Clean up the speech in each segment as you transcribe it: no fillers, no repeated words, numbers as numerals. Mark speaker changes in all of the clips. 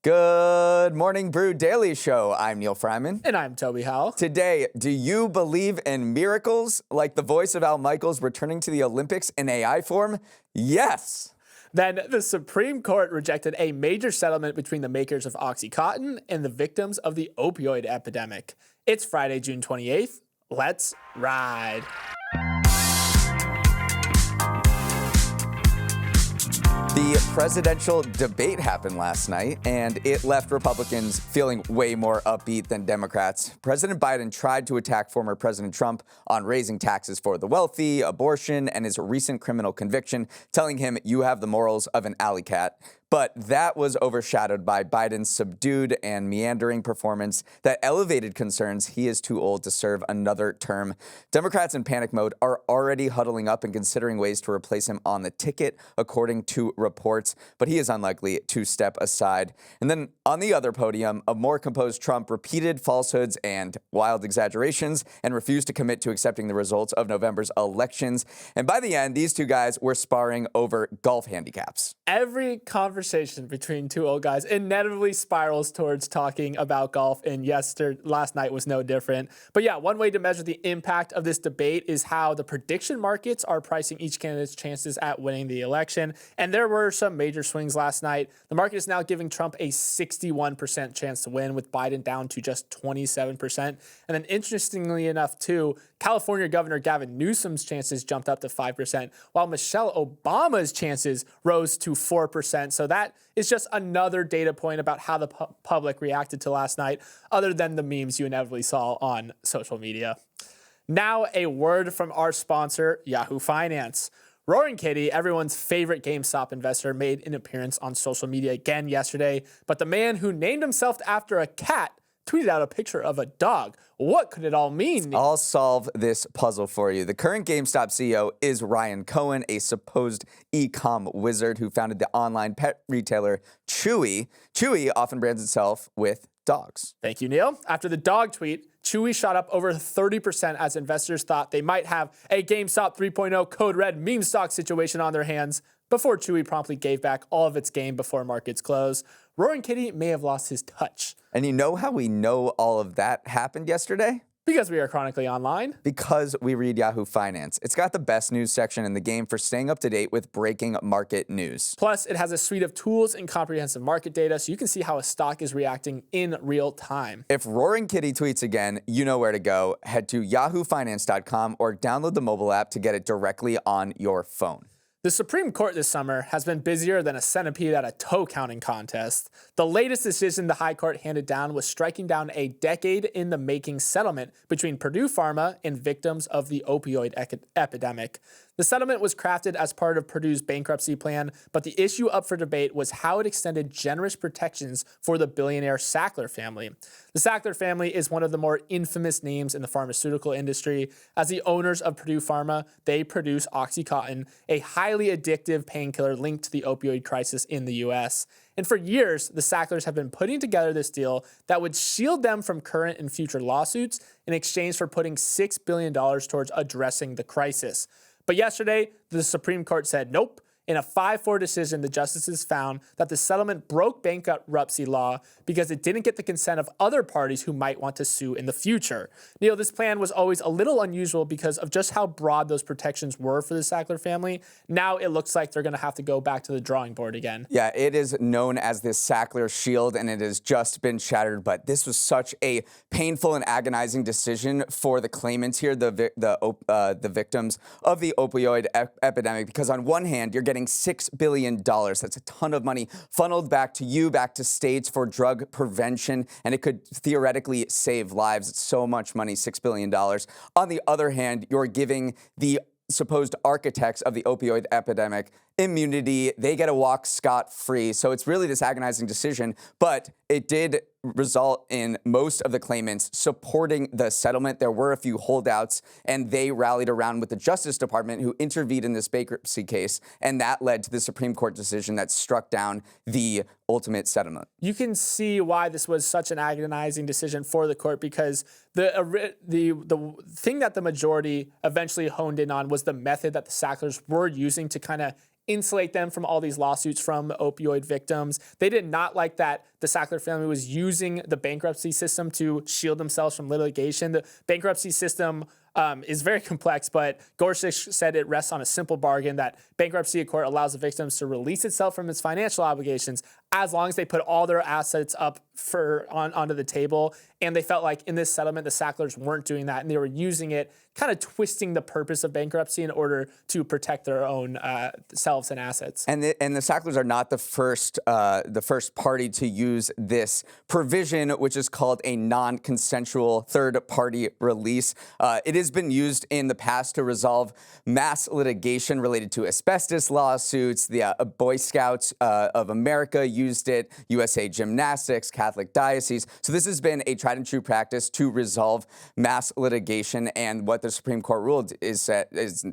Speaker 1: Good morning, Brew Daily Show. I'm Neal Freyman.
Speaker 2: And I'm Toby Howell.
Speaker 1: Today, do you believe in miracles like the voice of Al Michaels returning to the Olympics in AI form? Yes.
Speaker 2: Then the Supreme Court rejected a major settlement between the makers of OxyContin and the victims of the opioid epidemic. It's Friday, June 28th. Let's ride.
Speaker 1: The presidential debate happened last night, and it left Republicans feeling way more upbeat than Democrats. President Biden tried to attack former President Trump on raising taxes for the wealthy, abortion, and his recent criminal conviction, telling him, "You have the morals of an alley cat." But that was overshadowed by Biden's subdued and meandering performance that elevated concerns he is too old to serve another term. Democrats in panic mode are already huddling up and considering ways to replace him on the ticket, according to reports, but he is unlikely to step aside. And then on the other podium, a more composed Trump repeated falsehoods and wild exaggerations and refused to commit to accepting the results of November's elections. And by the end, these two guys were sparring over golf handicaps.
Speaker 2: Every conversation between two old guys inevitably spirals towards talking about golf, and last night was no different. But yeah, one way to measure the impact of this debate is how the prediction markets are pricing each candidate's chances at winning the election. And there were some major swings last night. The market is now giving Trump a 61% chance to win, with Biden down to just 27%. And then interestingly enough, too, California Governor Gavin Newsom's chances jumped up to 5%, while Michelle Obama's chances rose to 4%. So that is just another data point about how the public reacted to last night, other than the memes you inevitably saw on social media. Now, a word from our sponsor, Yahoo Finance. Roaring Kitty, everyone's favorite GameStop investor, made an appearance on social media again yesterday, but the man who named himself after a cat tweeted out a picture of a dog. What could it all mean?
Speaker 1: I'll solve this puzzle for you. The current GameStop CEO is Ryan Cohen, a supposed e-com wizard who founded the online pet retailer Chewy. Chewy often brands itself with dogs.
Speaker 2: Thank you, Neal. After the dog tweet, Chewy shot up over 30% as investors thought they might have a GameStop 3.0 Code Red meme stock situation on their hands before Chewy promptly gave back all of its gain before markets close. Roaring Kitty may have lost his touch.
Speaker 1: And you know how we know all of that happened yesterday?
Speaker 2: Because we are chronically online.
Speaker 1: Because we read Yahoo Finance. It's got the best news section in the game for staying up to date with breaking market news.
Speaker 2: Plus, it has a suite of tools and comprehensive market data so you can see how a stock is reacting in real time.
Speaker 1: If Roaring Kitty tweets again, you know where to go. Head to yahoofinance.com or download the mobile app to get it directly on your phone.
Speaker 2: The Supreme Court this summer has been busier than a centipede at a toe counting contest. The latest decision the High Court handed down was striking down a decade-in-the-making settlement between Purdue Pharma and victims of the opioid epidemic. The settlement was crafted as part of Purdue's bankruptcy plan, but the issue up for debate was how it extended generous protections for the billionaire Sackler family. The Sackler family is one of the more infamous names in the pharmaceutical industry. As the owners of Purdue Pharma, they produce OxyContin, a highly addictive painkiller linked to the opioid crisis in the U.S. And for years, the Sacklers have been putting together this deal that would shield them from current and future lawsuits in exchange for putting $6 billion towards addressing the crisis. But yesterday, the Supreme Court said nope. In a 5-4 decision, the justices found that the settlement broke bankruptcy law because it didn't get the consent of other parties who might want to sue in the future. Neal, this plan was always a little unusual because of just how broad those protections were for the Sackler family. Now it looks like they're going to have to go back to the drawing board again.
Speaker 1: Yeah, it is known as the Sackler Shield, and it has just been shattered. But this was such a painful and agonizing decision for the claimants here, the victims of the opioid epidemic, because on one hand, you're getting $6 billion. That's a ton of money funneled back to you, back to states for drug prevention, and it could theoretically save lives. It's so much money, $6 billion. On the other hand, you're giving the supposed architects of the opioid epidemic immunity. They get to walk scot-free. So it's really this agonizing decision, but it did result in most of the claimants supporting the settlement. There were a few holdouts, and they rallied around with the Justice Department, who intervened in this bankruptcy case, and that led to the Supreme Court decision that struck down the ultimate settlement.
Speaker 2: You can see why this was such an agonizing decision for the court, because the thing that the majority eventually honed in on was the method that the Sacklers were using to kind of insulate them from all these lawsuits from opioid victims. They did not like that the Sackler family was using the bankruptcy system to shield themselves from litigation. The bankruptcy system is very complex, but Gorsuch said it rests on a simple bargain that bankruptcy court allows the victims to release itself from its financial obligations as long as they put all their assets up onto the table. And they felt like in this settlement, the Sacklers weren't doing that, and they were using it, kind of twisting the purpose of bankruptcy in order to protect their own selves and assets.
Speaker 1: And the Sacklers are not the first party to use this provision, which is called a non-consensual third-party release. It has been used in the past to resolve mass litigation related to asbestos lawsuits. The Boy Scouts of America used it, USA Gymnastics, Catholic Diocese. So this has been a tried and true practice to resolve mass litigation, and what the Supreme Court ruled is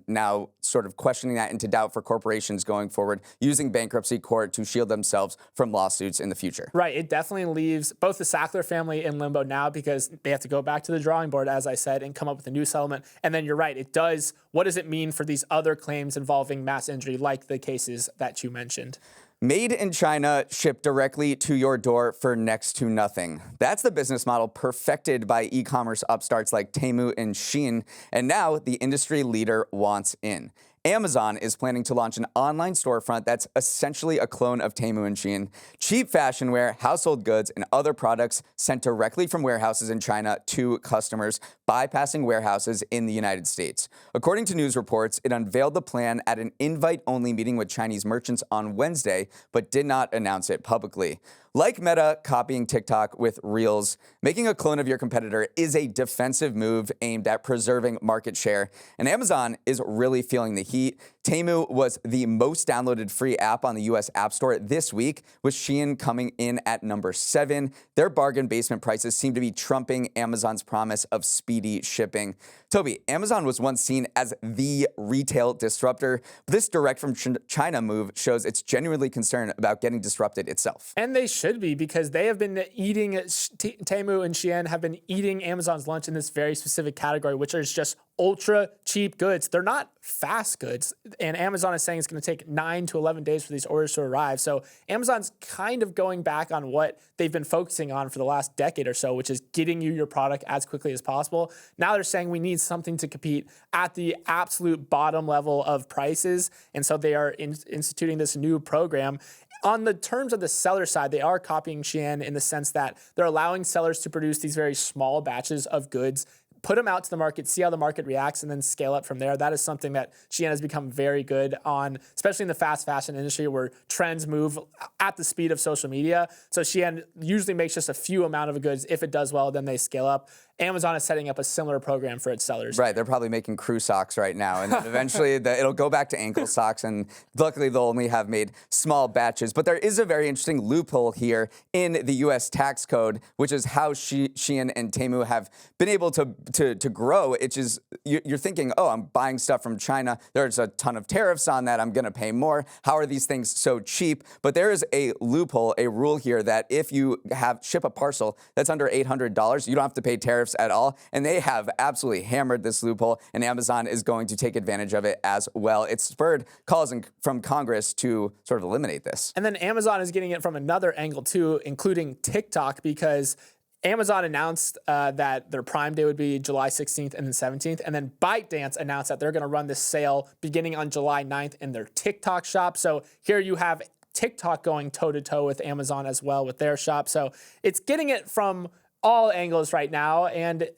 Speaker 1: now sort of questioning that into doubt for corporations going forward, using bankruptcy court to shield themselves from lawsuits in the future.
Speaker 2: Right. It definitely leaves both the Sackler family in limbo now because they have to go back to the drawing board, as I said, and come up with a new settlement. And then you're right. It does. What does it mean for these other claims involving mass injury, like the cases that you mentioned?
Speaker 1: Made in China, shipped directly to your door for next to nothing. That's the business model perfected by e-commerce upstarts like Temu and Shein, and now the industry leader wants in. Amazon is planning to launch an online storefront that's essentially a clone of Temu and Shein. Cheap fashion wear, household goods, and other products sent directly from warehouses in China to customers, bypassing warehouses in the United States. According to news reports, it unveiled the plan at an invite-only meeting with Chinese merchants on Wednesday, but did not announce it publicly. Like Meta copying TikTok with Reels, making a clone of your competitor is a defensive move aimed at preserving market share. And Amazon is really feeling the heat. Temu was the most downloaded free app on the U.S. App Store this week, with Shein coming in at number 7. Their bargain basement prices seem to be trumping Amazon's promise of speedy shipping. Toby, Amazon was once seen as the retail disruptor. This direct from China move shows it's genuinely concerned about getting disrupted itself.
Speaker 2: And they should be, because they have been eating, Temu and Shein have been eating Amazon's lunch in this very specific category, which is just ultra cheap goods. They're not fast goods. And Amazon is saying it's going to take 9 to 11 days for these orders to arrive. So Amazon's kind of going back on what they've been focusing on for the last decade or so, which is getting you your product as quickly as possible. Now they're saying we need something to compete at the absolute bottom level of prices. And so they are instituting this new program. On the terms of the seller side, they are copying Shein in the sense that they're allowing sellers to produce these very small batches of goods, put them out to the market, see how the market reacts, and then scale up from there. That is something that Shein has become very good on, especially in the fast fashion industry where trends move at the speed of social media. So Shein usually makes just a few amount of goods. If it does well, then they scale up. Amazon is setting up a similar program for its sellers.
Speaker 1: Right, they're probably making crew socks right now, and then eventually it'll go back to ankle socks, and luckily they'll only have made small batches. But there is a very interesting loophole here in the U.S. tax code, which is how Shein and Temu have been able to grow. It's just, you're thinking, oh, I'm buying stuff from China. There's a ton of tariffs on that. I'm going to pay more. How are these things so cheap? But there is a loophole, a rule here that if you ship a parcel that's under $800, you don't have to pay tariffs at all, and they have absolutely hammered this loophole, and Amazon is going to take advantage of it as well. It's spurred calls from Congress to sort of eliminate this.
Speaker 2: And then Amazon is getting it from another angle too, including TikTok, because Amazon announced that their Prime Day would be July 16th and then 17th, and then ByteDance announced that they're going to run this sale beginning on July 9th in their TikTok shop. So here you have TikTok going toe-to-toe with Amazon as well with their shop. So it's getting it from all angles right now, and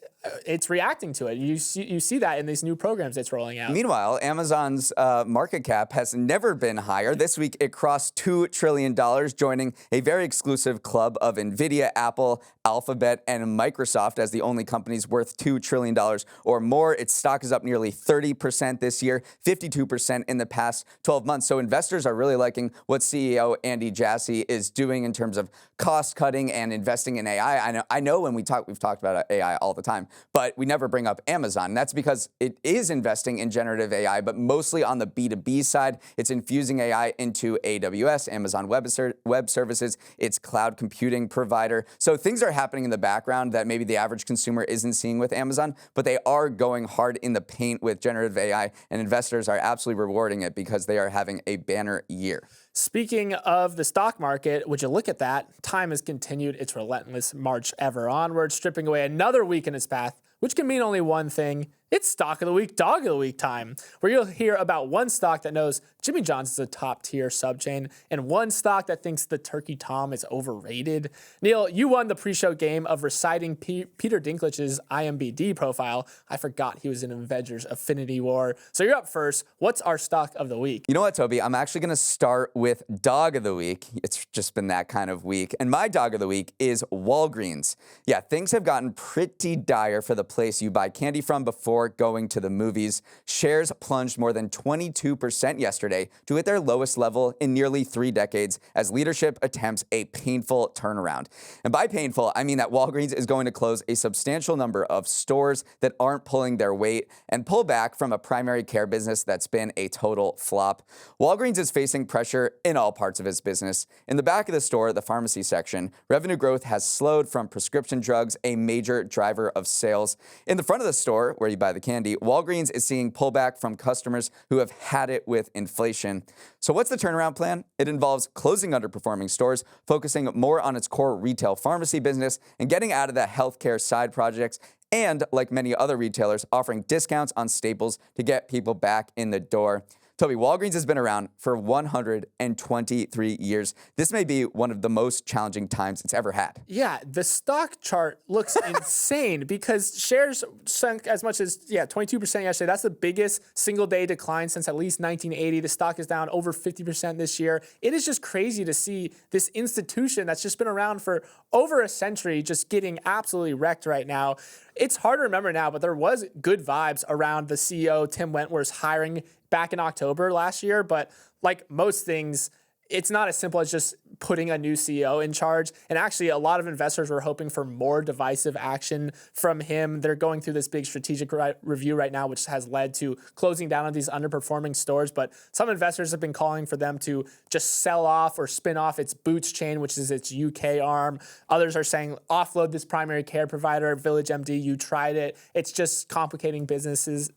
Speaker 2: it's reacting to it. You see that in these new programs it's rolling out.
Speaker 1: Meanwhile, Amazon's market cap has never been higher. This week, it crossed $2 trillion, joining a very exclusive club of NVIDIA, Apple, Alphabet, and Microsoft as the only companies worth $2 trillion or more. Its stock is up nearly 30% this year, 52% in the past 12 months. So investors are really liking what CEO Andy Jassy is doing in terms of cost cutting and investing in AI. I know when we've talked about AI all the time. but we never bring up Amazon. And that's because it is investing in generative AI, but mostly on the B2B side. It's infusing AI into AWS, Amazon Web Services, its cloud computing provider. So things are happening in the background that maybe the average consumer isn't seeing with Amazon, but they are going hard in the paint with generative AI, and investors are absolutely rewarding it because they are having a banner year.
Speaker 2: Speaking of the stock market, would you look at that? Time has continued its relentless march ever onward, stripping away another week in its path, which can mean only one thing. It's Stock of the Week, Dog of the Week time, where you'll hear about one stock that knows Jimmy John's is a top-tier subchain and one stock that thinks the Turkey Tom is overrated. Neal, you won the pre-show game of reciting Peter Dinklage's IMBD profile. I forgot he was in Avengers Affinity War. So you're up first. What's our stock of the week?
Speaker 1: You know what, Toby? I'm actually going to start with Dog of the Week. It's just been that kind of week. And my Dog of the Week is Walgreens. Yeah, things have gotten pretty dire for the place you buy candy from before going to the movies. Shares plunged more than 22% yesterday to hit their lowest level in nearly 3 decades as leadership attempts a painful turnaround. And by painful, I mean that Walgreens is going to close a substantial number of stores that aren't pulling their weight and pull back from a primary care business that's been a total flop. Walgreens is facing pressure in all parts of its business. In the back of the store, the pharmacy section, revenue growth has slowed from prescription drugs, a major driver of sales. In the front of the store, where you buy the candy, Walgreens is seeing pullback from customers who have had it with inflation. So what's the turnaround plan? It involves closing underperforming stores, focusing more on its core retail pharmacy business, and getting out of the healthcare side projects, and, like many other retailers, offering discounts on staples to get people back in the door. Toby, Walgreens has been around for 123 years. This may be one of the most challenging times it's ever had.
Speaker 2: Yeah, the stock chart looks insane because shares sunk as much as 22% yesterday. That's the biggest single-day decline since at least 1980. The stock is down over 50% this year. It is just crazy to see this institution that's just been around for over a century just getting absolutely wrecked right now. It's hard to remember now, but there was good vibes around the CEO, Tim Wentworth's hiring back in October last year. But like most things, it's not as simple as just putting a new CEO in charge. And actually, a lot of investors were hoping for more divisive action from him. They're going through this big strategic review right now, which has led to closing down on these underperforming stores. But some investors have been calling for them to just sell off or spin off its Boots chain, which is its UK arm. Others are saying offload this primary care provider, Village MD. You tried it. It's just complicating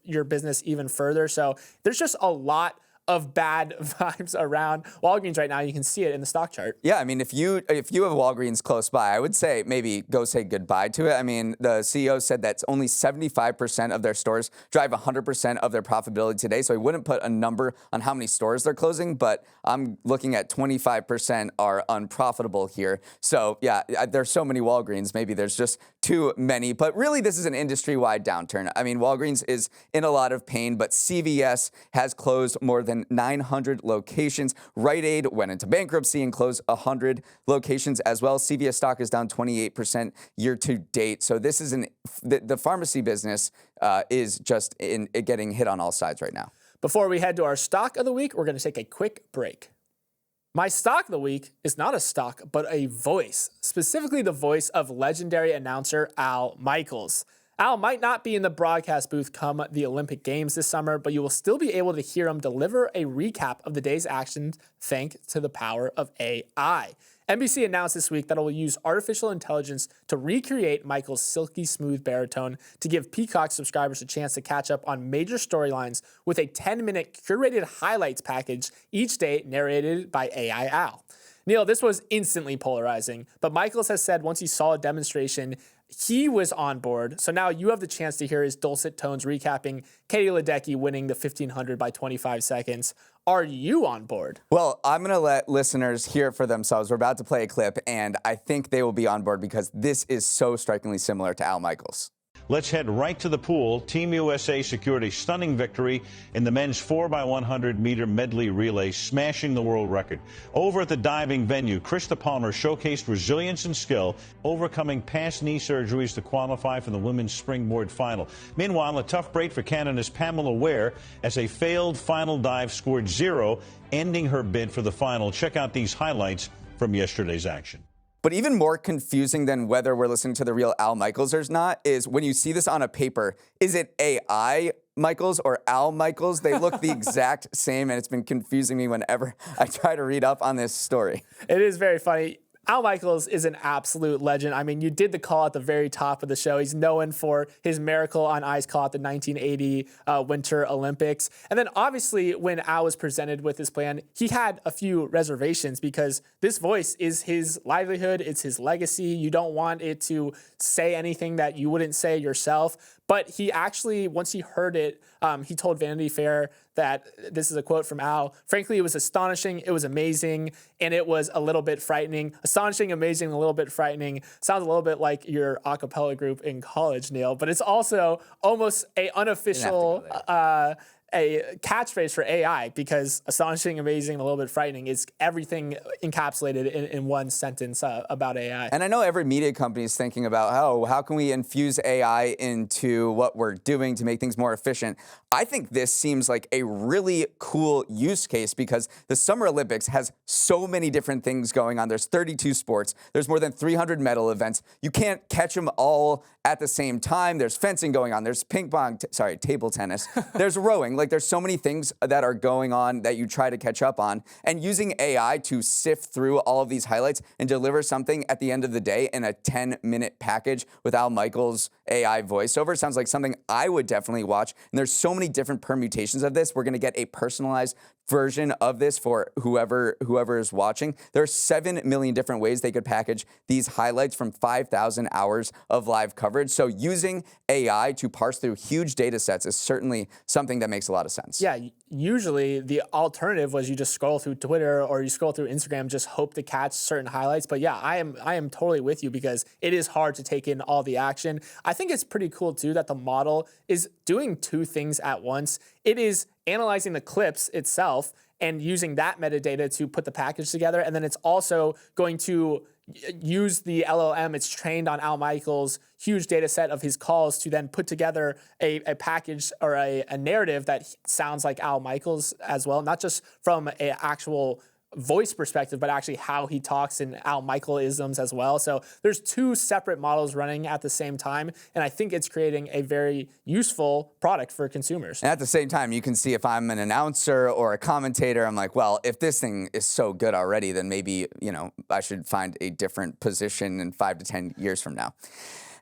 Speaker 2: your business even further. So there's just a lot of bad vibes around Walgreens right now. You can see it in the stock chart.
Speaker 1: Yeah, I mean, if you have Walgreens close by, I would say maybe go say goodbye to it. I mean, the CEO said that only 75% of their stores drive 100% of their profitability today, so he wouldn't put a number on how many stores they're closing, but I'm looking at 25% are unprofitable here. So yeah, there's so many Walgreens, maybe there's just too many, but really this is an industry-wide downturn. I mean, Walgreens is in a lot of pain, but CVS has closed more than 900 locations. Rite Aid went into bankruptcy and closed 100 locations as well. CVS stock is down 28% year to date. So this is the pharmacy business is just getting hit on all sides right now.
Speaker 2: Before we head to our stock of the week, we're going to take a quick break. My stock of the week is not a stock, but a voice, specifically the voice of legendary announcer Al Michaels. Al might not be in the broadcast booth come the Olympic Games this summer, but you will still be able to hear him deliver a recap of the day's actions thanks to the power of AI. NBC announced this week that it will use artificial intelligence to recreate Michael's silky smooth baritone to give Peacock subscribers a chance to catch up on major storylines with a 10-minute curated highlights package each day narrated by AI Al. Neal, this was instantly polarizing, but Michaels has said once he saw a demonstration, he was on board. So now you have the chance to hear his dulcet tones recapping Katie Ledecky winning the 1500 by 25 seconds. Are you on board?
Speaker 1: Well, I'm going to let listeners hear it for themselves. We're about to play a clip, and I think they will be on board because this is so strikingly similar to Al Michaels.
Speaker 3: Let's head right to the pool. Team USA secured a stunning victory in the men's 4x100-meter medley relay, smashing the world record. Over at the diving venue, Krista Palmer showcased resilience and skill, overcoming past knee surgeries to qualify for the women's springboard final. Meanwhile, a tough break for Canada's Pamela Ware as a failed final dive scored 0, ending her bid for the final. Check out these highlights from yesterday's action.
Speaker 1: But even more confusing than whether we're listening to the real Al Michaels or not is when you see this on a paper, is it AI Michaels or Al Michaels? They look the exact same, and it's been confusing me whenever I try to read up on this story.
Speaker 2: It is very funny. Al Michaels is an absolute legend. I mean, you did the call at the very top of the show. He's known for his miracle on ice call at the 1980 Winter Olympics. And then obviously when Al was presented with his plan, he had a few reservations because this voice is his livelihood. It's his legacy. You don't want it to say anything that you wouldn't say yourself. But he actually, once he heard it, he told Vanity Fair that, this is a quote from Al, frankly, it was astonishing, it was amazing, and it was a little bit frightening. Astonishing, amazing, a little bit frightening. Sounds a little bit like your a cappella group in college, Neal, but it's also almost a unofficial a catchphrase for AI, because astonishing, amazing, and a little bit frightening is everything encapsulated in one sentence about AI.
Speaker 1: And I know every media company is thinking about, how can we infuse AI into what we're doing to make things more efficient? I think this seems like a really cool use case because the Summer Olympics has so many different things going on. There's 32 sports. There's more than 300 medal events. You can't catch them all at the same time. There's fencing going on. There's table tennis. There's rowing. Like, there's so many things that are going on that you try to catch up on. And using AI to sift through all of these highlights and deliver something at the end of the day in a 10-minute package with Al Michaels' AI voiceover sounds like something I would definitely watch. And there's so many different permutations of this. We're going to get a personalized version of this for whoever is watching. There are 7 million different ways they could package these highlights from 5,000 hours of live coverage. So using AI to parse through huge data sets is certainly something that makes a lot of sense.
Speaker 2: Yeah, usually the alternative was you just scroll through Twitter or you scroll through Instagram, just hope to catch certain highlights. But yeah, I am totally with you because it is hard to take in all the action. I think it's pretty cool too that the model is doing two things at once. It is analyzing the clips itself and using that metadata to put the package together. And then it's also going to use the LLM. It's trained on Al Michaels' huge data set of his calls to then put together a package or a narrative that sounds like Al Michaels as well, not just from an actual voice perspective, but actually how he talks in Al Michael-isms as well. So there's two separate models running at the same time, and I think it's creating a very useful product for consumers.
Speaker 1: And at the same time, you can see if I'm an announcer or a commentator, I'm like, well, if this thing is so good already, then maybe, I should find a different position in 5 to 10 years from now.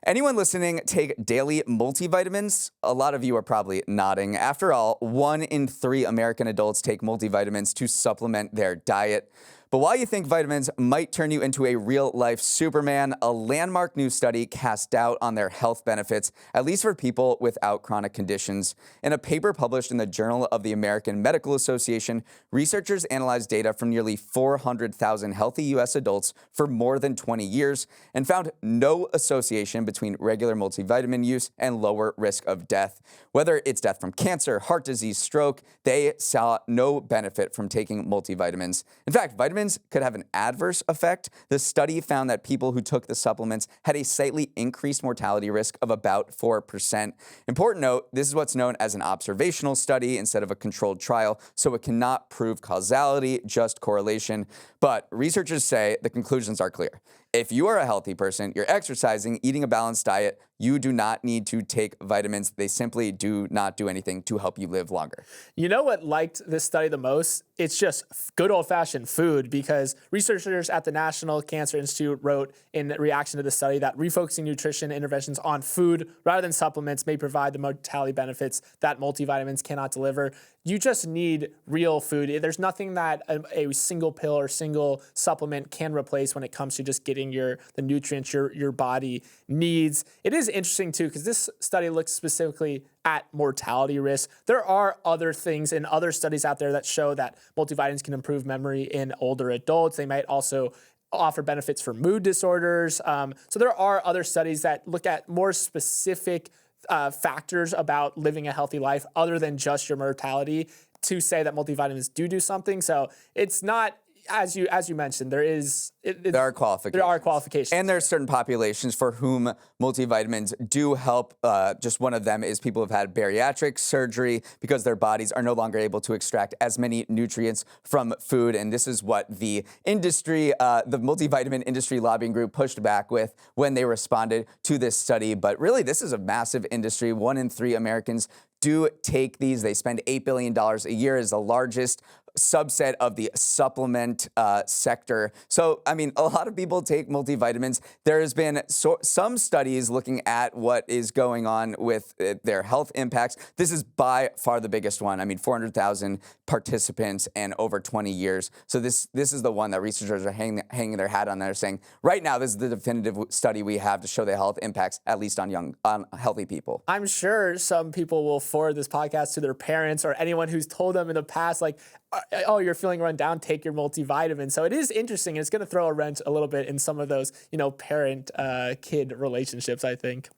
Speaker 1: Anyone listening take daily multivitamins? A lot of you are probably nodding. After all, 1 in 3 American adults take multivitamins to supplement their diet. But while you think vitamins might turn you into a real-life Superman, a landmark new study cast doubt on their health benefits, at least for people without chronic conditions. In a paper published in the Journal of the American Medical Association, researchers analyzed data from nearly 400,000 healthy U.S. adults for more than 20 years and found no association between regular multivitamin use and lower risk of death. Whether it's death from cancer, heart disease, stroke, they saw no benefit from taking multivitamins. In fact, vitamins could have an adverse effect. The study found that people who took the supplements had a slightly increased mortality risk of about 4%. Important note, this is what's known as an observational study instead of a controlled trial, so it cannot prove causality, just correlation. But researchers say the conclusions are clear. If you are a healthy person, you're exercising, eating a balanced diet, you do not need to take vitamins. They simply do not do anything to help you live longer.
Speaker 2: You know what liked this study the most? It's just good old-fashioned food, because researchers at the National Cancer Institute wrote in reaction to the study that refocusing nutrition interventions on food rather than supplements may provide the mortality benefits that multivitamins cannot deliver. You just need real food. There's nothing that a single pill or single supplement can replace when it comes to just getting the nutrients your body needs. It is interesting too, because this study looks specifically at mortality risk. There are other things and other studies out there that show that multivitamins can improve memory in older adults. They might also offer benefits for mood disorders. So there are other studies that look at more specific factors about living a healthy life other than just your mortality to say that multivitamins do something. So it's not as you mentioned, there
Speaker 1: are qualifications.
Speaker 2: There are qualifications.
Speaker 1: And there are certain populations for whom multivitamins do help. Just one of them is people who've had bariatric surgery because their bodies are no longer able to extract as many nutrients from food. And this is what the industry, the multivitamin industry lobbying group pushed back with when they responded to this study. But really, this is a massive industry. 1 in 3 Americans do take these. They spend $8 billion a year, is the largest subset of the supplement sector. So, I mean, a lot of people take multivitamins. There has been some studies looking at what is going on with their health impacts. This is by far the biggest one. I mean, 400,000 participants and over 20 years. So this is the one that researchers are hanging their hat on. They're saying, right now, this is the definitive study we have to show the health impacts, at least on healthy people.
Speaker 2: I'm sure some people will forward this podcast to their parents or anyone who's told them in the past, like, oh, you're feeling run down, take your multivitamin. So it is interesting, and it's going to throw a wrench a little bit in some of those, parent-kid relationships, I think.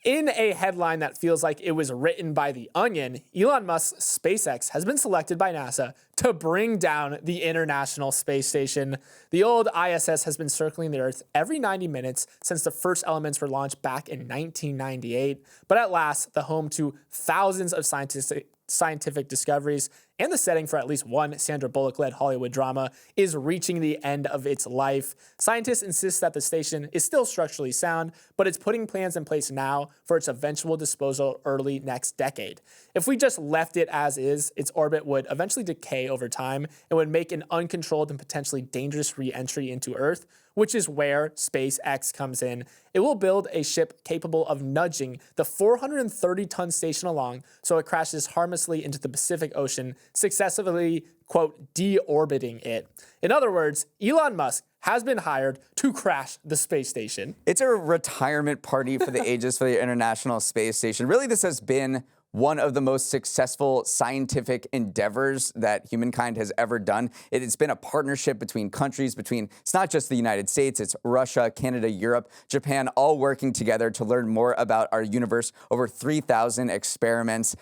Speaker 2: In a headline that feels like it was written by The Onion, Elon Musk's SpaceX has been selected by NASA to bring down the International Space Station. The old ISS has been circling the Earth every 90 minutes since the first elements were launched back in 1998. But at last, the home to thousands of scientific discoveries and the setting for at least one Sandra Bullock-led Hollywood drama is reaching the end of its life. Scientists insist that the station is still structurally sound, but it's putting plans in place now for its eventual disposal early next decade. If we just left it as is, its orbit would eventually decay over time and would make an uncontrolled and potentially dangerous re-entry into Earth, which is where SpaceX comes in. It will build a ship capable of nudging the 430-ton station along so it crashes harmlessly into the Pacific Ocean, successfully, quote, deorbiting it. In other words, Elon Musk has been hired to crash the space station.
Speaker 1: It's a retirement party for the ages for the International Space Station. Really, this has been one of the most successful scientific endeavors that humankind has ever done. It has been a partnership between countries, it's not just the United States, it's Russia, Canada, Europe, Japan, all working together to learn more about our universe. Over 3,000 experiments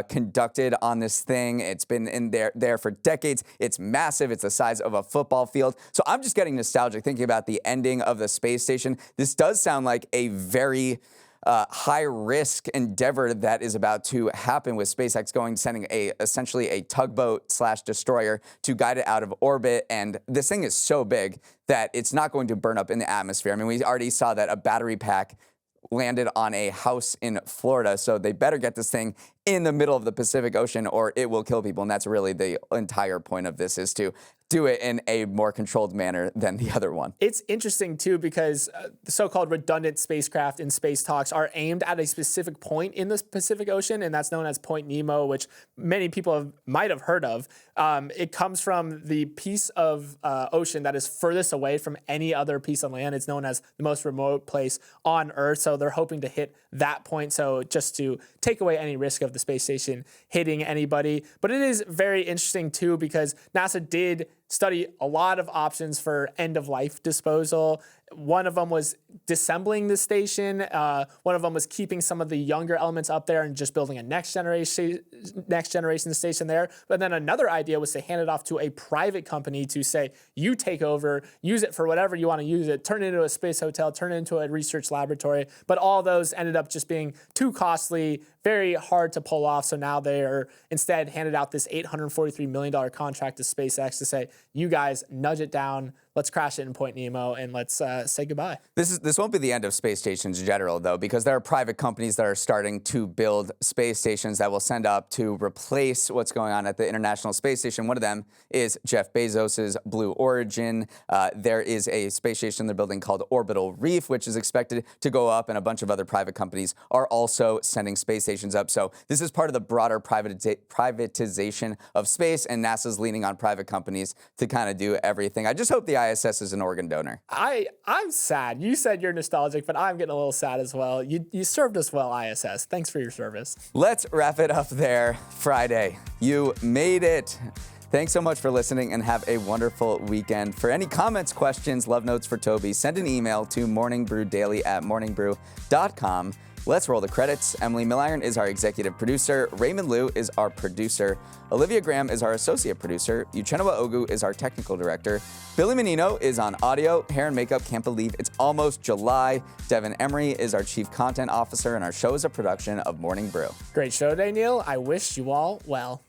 Speaker 1: conducted on this thing. It's been in there for decades. It's massive. It's the size of a football field. So I'm just getting nostalgic thinking about the ending of the space station. This does sound like a very high-risk endeavor that is about to happen with SpaceX sending essentially a tugboat/destroyer to guide it out of orbit. And this thing is so big that it's not going to burn up in the atmosphere. I mean, we already saw that a battery pack landed on a house in Florida, so they better get this thing in the middle of the Pacific Ocean or it will kill people. And that's really the entire point of this, is to do it in a more controlled manner than the other one.
Speaker 2: It's interesting, too, because the so-called redundant spacecraft in space talks are aimed at a specific point in the Pacific Ocean, and that's known as Point Nemo, which many people might have heard of. It comes from the piece of ocean that is furthest away from any other piece of land. It's known as the most remote place on Earth, so they're hoping to hit that point, so just to take away any risk of the space station hitting anybody. But it is very interesting, too, because NASA did study a lot of options for end-of-life disposal. One of them was disassembling the station. One of them was keeping some of the younger elements up there and just building a next generation station there. But then another idea was to hand it off to a private company to say, you take over, use it for whatever you want to use it, turn it into a space hotel, turn it into a research laboratory. But all those ended up just being too costly, very hard to pull off. So now they are instead handed out this $843 million contract to SpaceX to say, you guys nudge it down, let's crash it in Point Nemo, and let's say goodbye.
Speaker 1: This won't be the end of space stations in general, though, because there are private companies that are starting to build space stations that will send up to replace what's going on at the International Space Station. One of them is Jeff Bezos's Blue Origin. There is a space station they're building called Orbital Reef, which is expected to go up, and a bunch of other private companies are also sending space stations up. So this is part of the broader privatization of space, and NASA's leaning on private companies to kind of do everything. I just hope the ISS is an organ donor.
Speaker 2: I'm sad. You said you're nostalgic, but I'm getting a little sad as well. You served us well, ISS. Thanks for your service.
Speaker 1: Let's wrap it up there. Friday. You made it. Thanks so much for listening, and have a wonderful weekend. For any comments, questions, love notes for Toby, send an email to morningbrewdaily@morningbrew.com. Let's roll the credits. Emily Milliron is our executive producer. Raymond Liu is our producer. Olivia Graham is our associate producer. Uchenna Ogu is our technical director. Billy Menino is on audio. Hair and makeup, can't believe it's almost July. Devin Emery is our chief content officer, and our show is a production of Morning Brew.
Speaker 2: Great show today, Neal. I wish you all well.